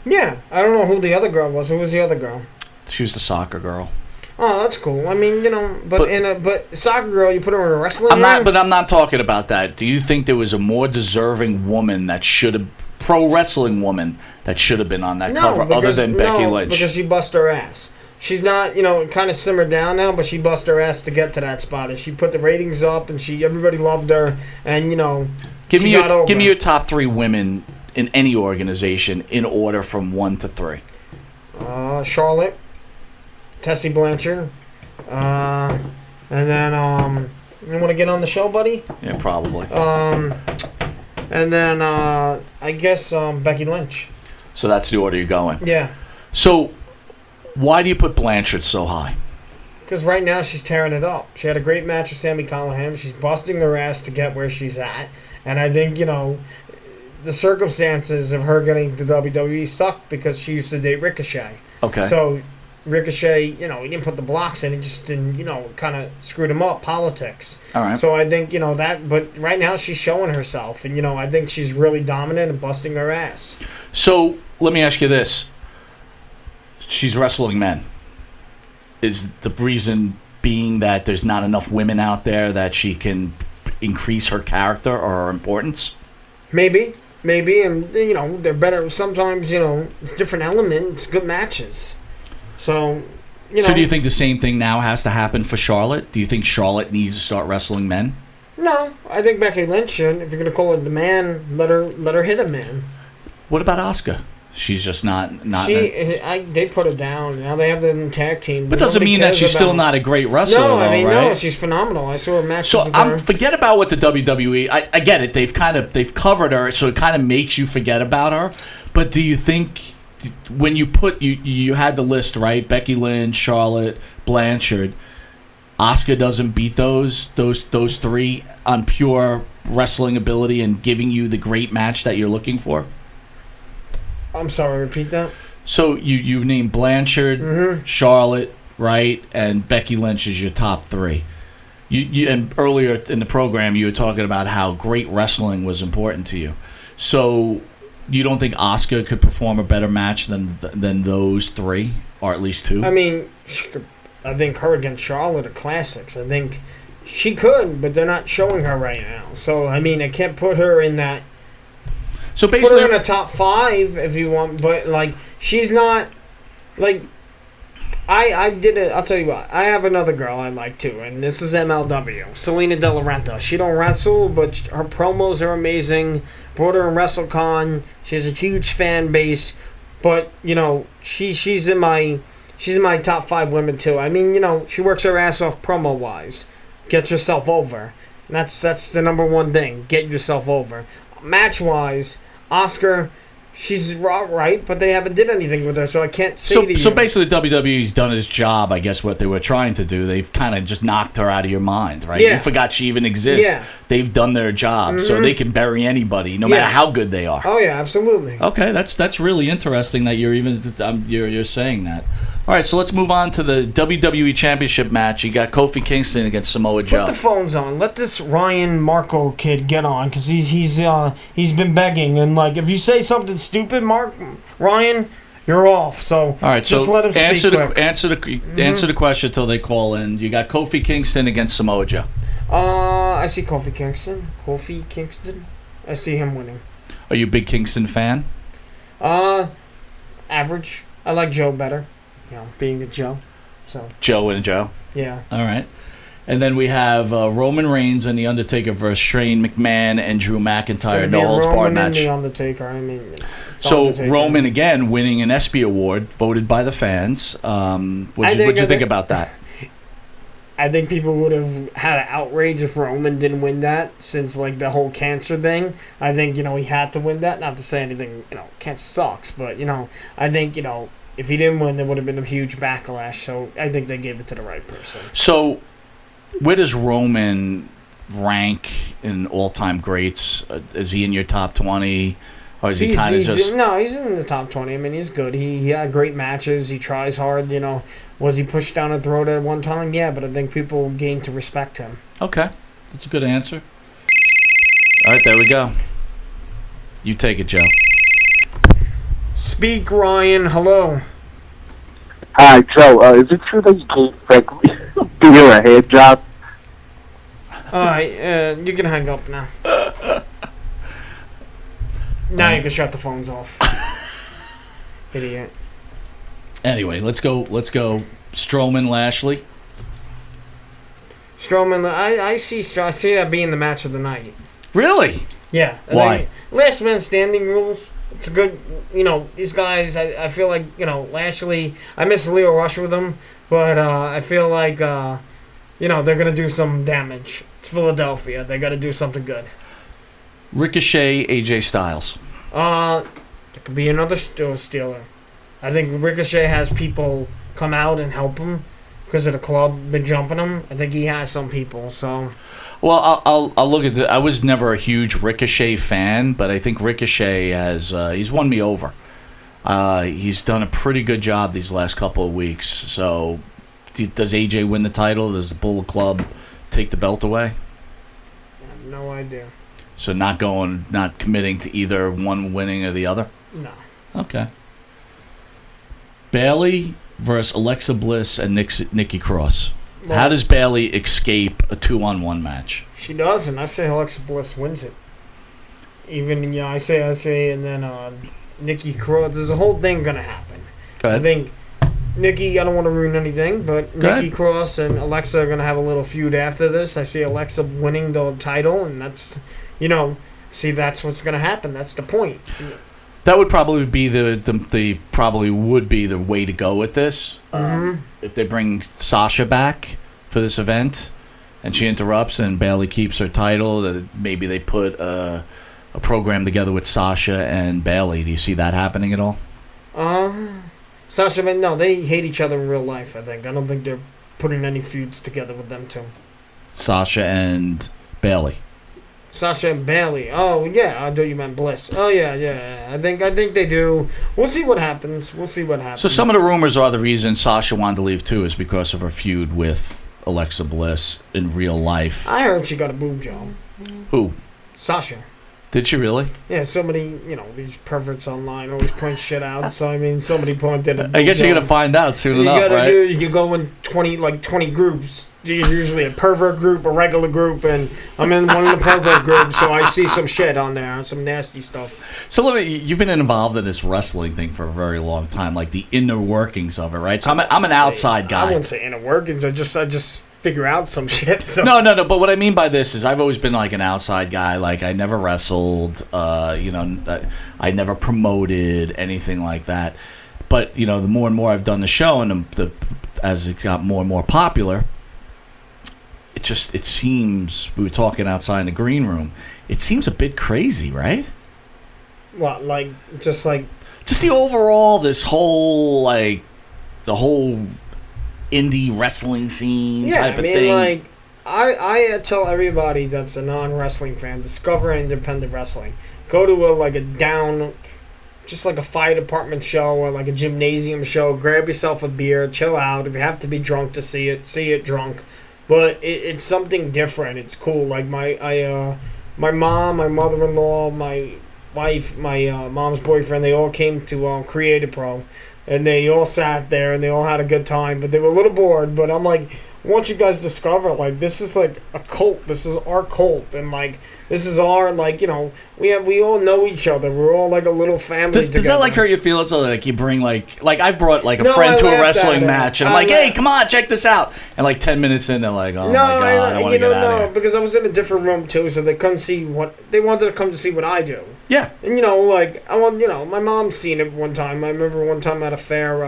Yeah, I don't know who the other girl was. Who was the other girl? She was the soccer girl. Oh, that's cool. I mean, but soccer girl, you put her in a wrestling ring? I'm not talking about that. Do you think there was a more deserving woman that should have, pro wrestling woman that should have been on that cover other than Becky Lynch? Because she bust her ass. She's not, kind of simmered down now, but she bust her ass to get to that spot. And she put the ratings up, and everybody loved her, and give me your top 3 women in any organization in order from 1 to 3. Charlotte, Tessie Blanchard, and then you want to get on the show, buddy? Yeah, probably. And then I guess Becky Lynch. So that's the order you're going. Yeah. So why do you put Blanchard so high? Because right now she's tearing it up. She had a great match with Sami Callihan. She's busting her ass to get where she's at. And I think, the circumstances of her getting to WWE sucked because she used to date Ricochet. Okay. So Ricochet, he didn't put the blocks in. He just didn't, kind of screwed him up, politics. All right. So I think, that. But right now she's showing herself. And, I think she's really dominant and busting her ass. So let me ask you this. She's wrestling men. Is the reason being that there's not enough women out there that she can increase her character or her importance? Maybe, and they're better. Sometimes it's different elements, good matches. So, So do you think the same thing now has to happen for Charlotte? Do you think Charlotte needs to start wrestling men? No, I think Becky Lynch should. If you're gonna call her the man, let her hit a man. What about Asuka? She's just not. They put her down. Now they have them in tag team. But doesn't mean that she's still not a great wrestler. No, I mean, right? no, she's phenomenal. I saw a match. So forget about what the WWE. I get it. They've covered her, so it kind of makes you forget about her. But do you think when you put you had the list right? Becky Lynch, Charlotte, Blanchard, Asuka doesn't beat those 3 on pure wrestling ability and giving you the great match that you're looking for? I'm sorry, repeat that. So you named Blanchard, Charlotte, right, and Becky Lynch is your top 3. You and earlier in the program you were talking about how great wrestling was important to you. So you don't think Asuka could perform a better match than those 3, or at least 2? I mean, I think her against Charlotte are classics. I think she could, but they're not showing her right now. So I mean, I can't put her in that. So basically, put her in a top 5 if you want, but she's not I did it. I'll tell you what. I have another girl I like too, and this is MLW, Selena De La Renta. She don't wrestle, but her promos are amazing. Brought her in WrestleCon. She has a huge fan base, but she's in my top 5 women too. I mean, she works her ass off promo wise, gets herself over. And that's the number one thing. Get yourself over. Match wise, Oscar, she's right, but they haven't did anything with her, so I can't say to you. So basically, WWE's done its job, I guess, what they were trying to do. They've kind of just knocked her out of your mind, right? Yeah. You forgot she even exists. Yeah. They've done their job, so they can bury anybody, no matter how good they are. Oh, yeah, absolutely. Okay, that's really interesting that you're saying that. All right, so let's move on to the WWE Championship match. You got Kofi Kingston against Samoa Joe. Put the phones on. Let this Ryan Marco kid get on, because he's been begging. And if you say something stupid, Ryan, you're off. So all right, just so let him speak quick. Answer the question until they call in. You got Kofi Kingston against Samoa Joe. I see Kofi Kingston. Kofi Kingston. I see him winning. Are you a big Kingston fan? Average. I like Joe better. Being a Joe. So Joe and Joe. Yeah. All right. And then we have Roman Reigns and The Undertaker versus Shane McMahon and Drew McIntyre. No holds barred match. The Undertaker. I mean. So Undertaker. Roman again winning an ESPY award voted by the fans. What'd you think about that? I think people would have had an outrage if Roman didn't win that, since the whole cancer thing. I think he had to win that. Not to say anything. Cancer sucks, but I think if he didn't win, there would have been a huge backlash. So I think they gave it to the right person. So, where does Roman rank in all-time greats? Is he in your top 20? Or is he kind of just... No, he's in the top 20. I mean, he's good. He had great matches. He tries hard, Was he pushed down a throat at one time? Yeah, but I think people gained to respect him. Okay. That's a good answer. All right, there we go. You take it, Joe. Speak, Ryan. Hello. Hi, Joe. Is it true that you gave Frank Beer a hand job? Alright, you can hang up now. Now you can shut the phones off. Idiot. Anyway, let's go. Strowman, Lashley. Strowman, I see that being the match of the night. Really? Yeah. Why? Last man standing rules. It's a good, these guys, I feel like, Lashley, I miss Leo Rush with them, but I feel like, they're going to do some damage. It's Philadelphia. They got to do something good. Ricochet, AJ Styles. There could be another stealer. I think Ricochet has people come out and help him because of the club been jumping him. I think he has some people, so... Well, I'll look at I was never a huge Ricochet fan, but I think Ricochet has he's won me over. He's done a pretty good job these last couple of weeks. So, does AJ win the title? Does the Bullet Club take the belt away? I have no idea. So not committing to either one winning or the other? No. Okay. Bayley versus Alexa Bliss and Nikki Cross. Well, how does Bayley escape a 2-on-1 match? She doesn't. I say Alexa Bliss wins it. Even, I say, and then Nikki Cross. There's a whole thing going to happen. Go ahead. I think Nikki, I don't want to ruin anything, but Nikki Cross and Alexa are going to have a little feud after this. I see Alexa winning the title, and that's, that's what's going to happen. That's the point. That would probably be the probably would be the way to go with this. If they bring Sasha back for this event, and she interrupts, and Bayley keeps her title, that maybe they put a program together with Sasha and Bayley. Do you see that happening at all? Sasha, no, they hate each other in real life. I don't think they're putting any feuds together with them two. Sasha and Bayley. Sasha and Bayley. Oh yeah, I thought you meant Bliss. Oh yeah. I think they do. We'll see what happens. So some of the rumors are the reason Sasha wanted to leave too is because of her feud with Alexa Bliss in real life. I heard she got a boob job. Who? Sasha. Did she really? Yeah, somebody, these perverts online always point shit out. So somebody pointed. I guess you're gonna find out soon enough, right? You go in 20 groups. There's usually a pervert group, a regular group, and I'm in one of the pervert groups, so I see some shit on there, some nasty stuff. So you've been involved in this wrestling thing for a very long time, like the inner workings of it, right? So I'm an outside guy. I wouldn't say inner workings. I just figure out some shit. So. No. But what I mean by this is I've always been like an outside guy. Like I never wrestled. I never promoted anything like that. But the more and more I've done the show, and as it got more and more popular. It seems, we were talking outside in the green room, it seems a bit crazy, right? What, just the overall, this whole, the whole indie wrestling scene type of thing. I tell everybody that's a non-wrestling fan, discover independent wrestling. Go to just like a fire department show or like a gymnasium show, grab yourself a beer, chill out. If you have to be drunk to see it drunk. But it's something different. It's cool. Like my mom, my mother-in-law, my wife, my mom's boyfriend, they all came to Creative Pro, and they all sat there and they all had a good time. But they were a little bored. But I'm like, once you guys discover, this is like a cult. This is our cult, and this is our we all know each other. We're all like a little family. Does that hurt your feelings? So you bring I've brought a friend to a wrestling match, and I'm like, hey, come on, check this out. And 10 minutes in, they're like, oh my god, I want to get out of here. Because I was in a different room too, so they couldn't see what they wanted to come to see what I do. Yeah, and I want my mom's seen it one time. I remember one time at a fair.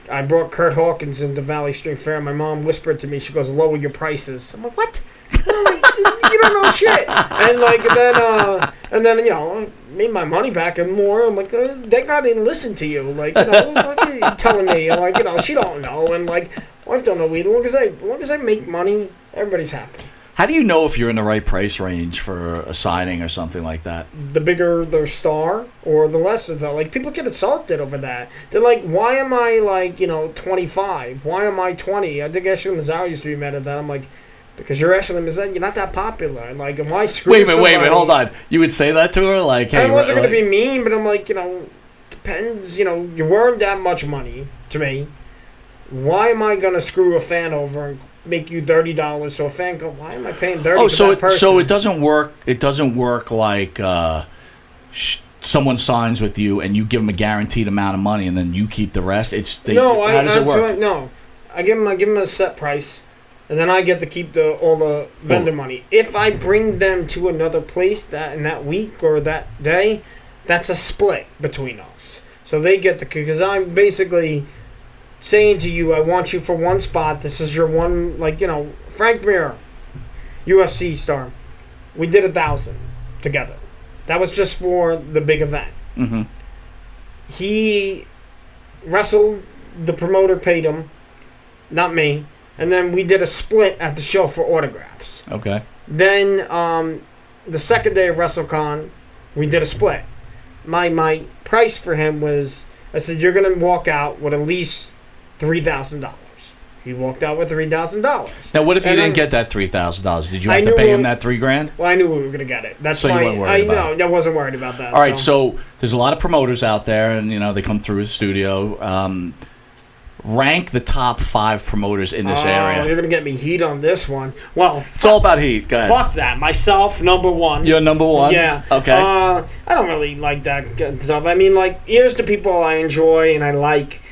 I brought Kurt Hawkins into Valley Stream Fair. My mom whispered to me, she goes, lower your prices. I'm like, what? You don't know shit. And then made my money back and more. I'm like, that guy didn't listen to you. What are you telling me? She don't know. And wife don't know either. As long as I make money, everybody's happy. How do you know if you're in the right price range for a signing or something like that? The bigger the star or the lesser though. People get insulted over that. They're like, why am I 25? Why am I 20? I think Ashley Mazzaro used to be mad at that. I'm like, because you're Ashley Mazzaro, you're not that popular. Am I screw Wait a minute, hold on. You would say that to her? Hey, I wasn't going to be mean, but I'm like, the depends. You're worth that much money to me. Why am I gonna screw a fan over and make you $30? So a fan go, why am I paying $30? Oh, for that person? so it doesn't work. It doesn't work like someone signs with you and you give them a guaranteed amount of money and then you keep the rest. How does it work? No, I give them a set price, and then I get to keep all the vendor money. If I bring them to another place in that week or that day, that's a split between us. So they get because I'm basically saying to you, I want you for one spot. This is your one, Frank Mir, UFC star. We did 1,000 together. That was just for the big event. Mm-hmm. He wrestled. The promoter paid him, not me. And then we did a split at the show for autographs. Okay. Then the second day of WrestleCon, we did a split. My price for him was, I said, you're going to walk out with at least $3,000. He walked out with $3,000. Now, what if you didn't get that $3,000? Did you have to pay him that $3,000? Well, I knew we were going to get it. That's so why you weren't worried about it. I wasn't worried about that. All right, so there's a lot of promoters out there, and they come through the studio. Rank the top 5 promoters in this area. You're going to get me heat on this one. Well, it's all about heat. Go ahead. Fuck that. Myself, number 1. You're number 1? Yeah. Okay. I don't really like that stuff. I mean, here's the people I enjoy and I like.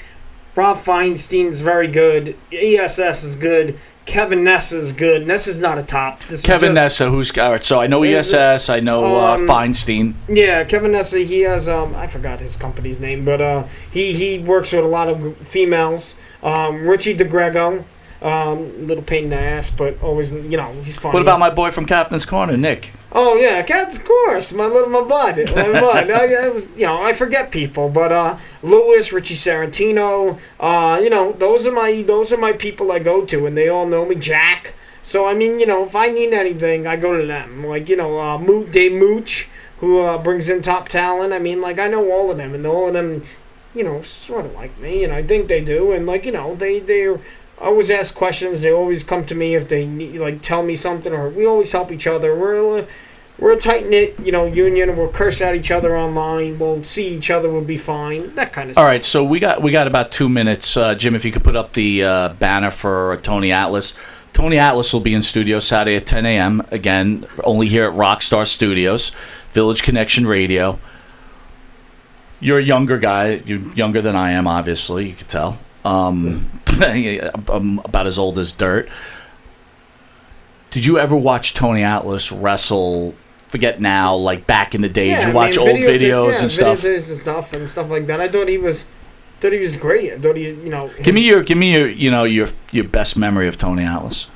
Rob Feinstein's very good. ESS is good. Kevin Nessa is good. Nessa's not a top. Kevin Nessa, who's... All right, so I know ESS. I know Feinstein. Yeah, Kevin Nessa, he has... I forgot his company's name, but he works with a lot of females. Richie DeGrego, little pain in the ass, but always, he's funny. What about my boy from Captain's Corner, Nick? Oh yeah, Captain's Course, my bud. I forget people, but Lewis, Richie Sarantino, those are my people I go to, and they all know me. Jack. So I mean, if I need anything, I go to them. Dave Mooch, who brings in top talent. I mean, I know all of them, and all of them, sort of like me, and I think they do, and they're. I always ask questions. They always come to me if they need, tell me something, or we always help each other. We're a tight knit, union. We'll curse at each other online. We'll see each other. We'll be fine. That kind of stuff. All right, so we got about 2 minutes, Jim. If you could put up the banner for Tony Atlas. Tony Atlas will be in studio Saturday at 10 a.m. Again, only here at Rockstar Studios, Village Connection Radio. You're a younger guy. You're younger than I am, obviously. You could tell. I'm about as old as dirt. Did you ever watch Tony Atlas wrestle? Forget now, back in the day. Did you watch old videos and stuff? Videos and stuff like that. I thought he was great. I thought he, Give me your best memory of Tony Atlas.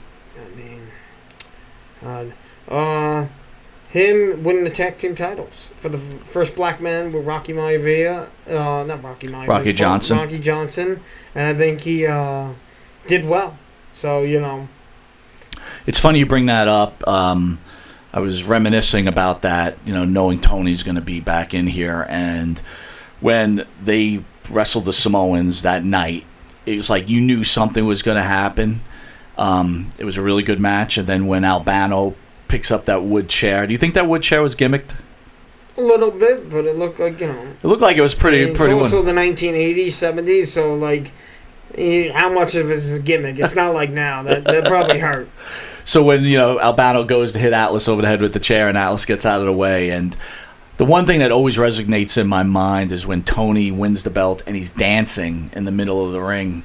Him winning the tag team titles for the first black man with Rocky Maivia, not Rocky Maivia, Rocky Johnson. Rocky Johnson, and I think he did well. So it's funny you bring that up. I was reminiscing about that, knowing Tony's going to be back in here, and when they wrestled the Samoans that night, it was like you knew something was going to happen. It was a really good match, and then when Albano picks up that wood chair. Do you think that wood chair was gimmicked? A little bit, but it looked like, It looked like it was pretty. It's also the 1980s, 70s, so how much of it is a gimmick? It's not like now. That probably hurt. So when Albano goes to hit Atlas over the head with the chair, and Atlas gets out of the way, and the one thing that always resonates in my mind is when Tony wins the belt and he's dancing in the middle of the ring.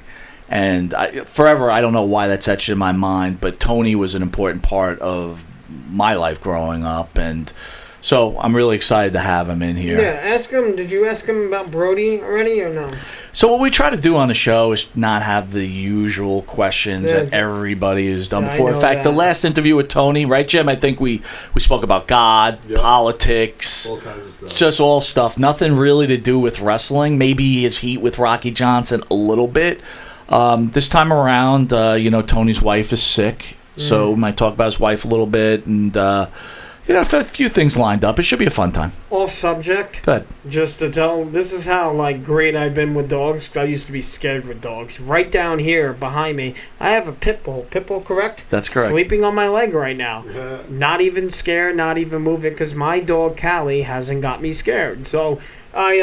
And forever, I don't know why that's etched in my mind, but Tony was an important part of my life growing up, and so I'm really excited to have him in here. Yeah, ask him. Did you ask him about Brody already or no? So what we try to do on the show is not have the usual questions that everybody has done before. In fact, the last interview with Tony, right, Jim? I think we spoke about God, politics, all kinds of stuff. Just all stuff. Nothing really to do with wrestling. Maybe his heat with Rocky Johnson a little bit. This time around, Tony's wife is sick. So we might talk about his wife a little bit, and You got a few things lined up. It should be a fun time. Off subject. Good. Just to tell, this is how like great I've been with dogs. 'Cause I used to be scared with dogs. Right down here behind me, I have a pit bull. Pit bull, correct? That's correct. Sleeping on my leg right now. Not even scared, not even moving, because my dog Callie hasn't got me scared. So I,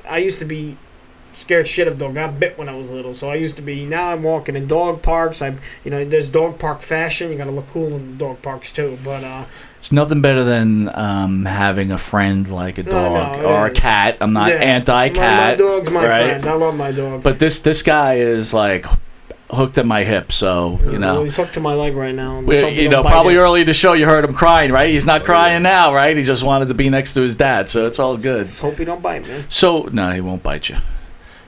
I used to be scared shit of dog. Got bit when I was little, so I used to be. Now I'm walking in dog parks. There's dog park fashion. You gotta look cool in the dog parks too. But it's nothing better than having a friend like a dog or a cat. I'm not anti-cat. My dog's my friend. I love my dog. But this guy is like hooked at my hip, so Well, he's hooked to my leg right now. Probably early in the show you heard him crying, right? He's not crying now, right? He just wanted to be next to his dad, so it's all good. Just hope he don't bite, man. So no, he won't bite you.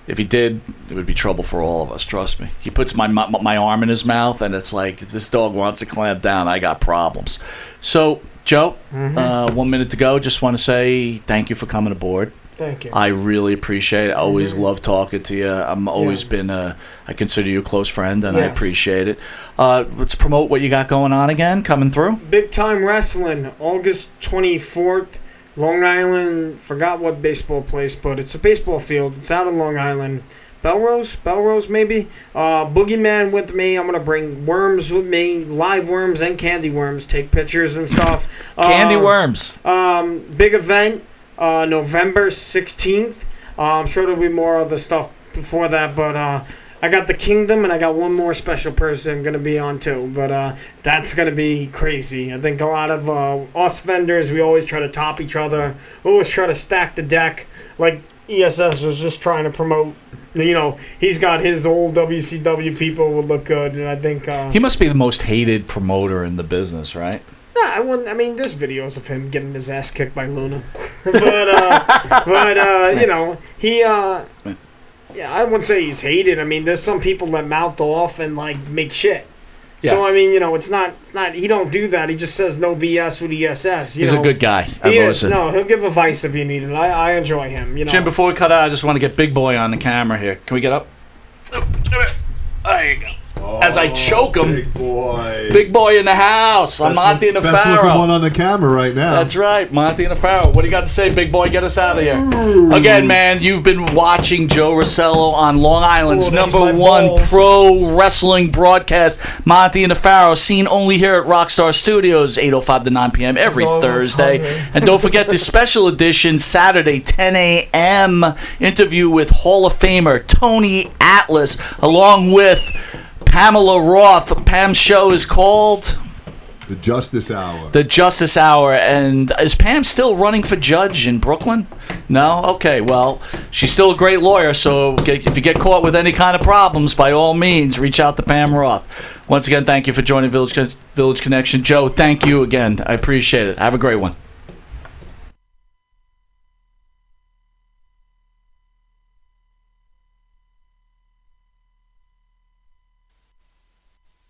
If he did, it would be trouble for all of us. Trust me. He puts my arm in his mouth, and it's like, if this dog wants to clamp down, I got problems. So, Joe, 1 minute to go. Just want to say thank you for coming aboard. Thank you. I really appreciate it. I always love talking to you. I'm always been I consider you a close friend, and I appreciate it. Let's promote what you got going on again, coming through. Big Time Wrestling, August 24th. Long Island, forgot what baseball place, but it's a baseball field. It's out in Long Island. Belrose maybe. Boogeyman with me. I'm going to bring worms with me, live worms and candy worms, take pictures and stuff. Candy worms. Big event, November 16th. I'm sure there'll be more other stuff before that, but I got the Kingdom, and I got one more special person going to be on too. But that's going to be crazy. I think a lot of us vendors, we always try to top each other. Always try to stack the deck. Like ESS was just trying to promote. He's got his old WCW people would look good, and I think he must be the most hated promoter in the business, right? Nah, I mean, there's videos of him getting his ass kicked by Luna, he. Yeah, I wouldn't say he's hated. I mean, there's some people that mouth off and like make shit. Yeah. So I mean, it's not. He don't do that. He just says no BS with ESS. He's a good guy. He'll give advice if you need it. I enjoy him. Jim, before we cut out, I just want to get Big Boy on the camera here. Can we get up? There you go. As I choke him. Big boy in the house. I'm Monte The Pharaoh. Best looking one on the camera right now. That's right, Monte The Pharaoh. What do you got to say, Big Boy? Get us out of here. Again, man, you've been watching Joe Rossello on Long Island's #1 pro wrestling broadcast, Monte The Pharaoh, seen only here at Rockstar Studios, 8:05 to 9 p.m. every Thursday. And don't forget the special edition Saturday, 10 a.m. interview with Hall of Famer Tony Atlas, along with Pamela Roth. Pam's show is called The Justice Hour. The Justice Hour. And is Pam still running for judge in Brooklyn? No? Okay, well, she's still a great lawyer, so if you get caught with any kind of problems, by all means, reach out to Pam Roth. Once again, thank you for joining Village Connection. Joe, thank you again. I appreciate it. Have a great one.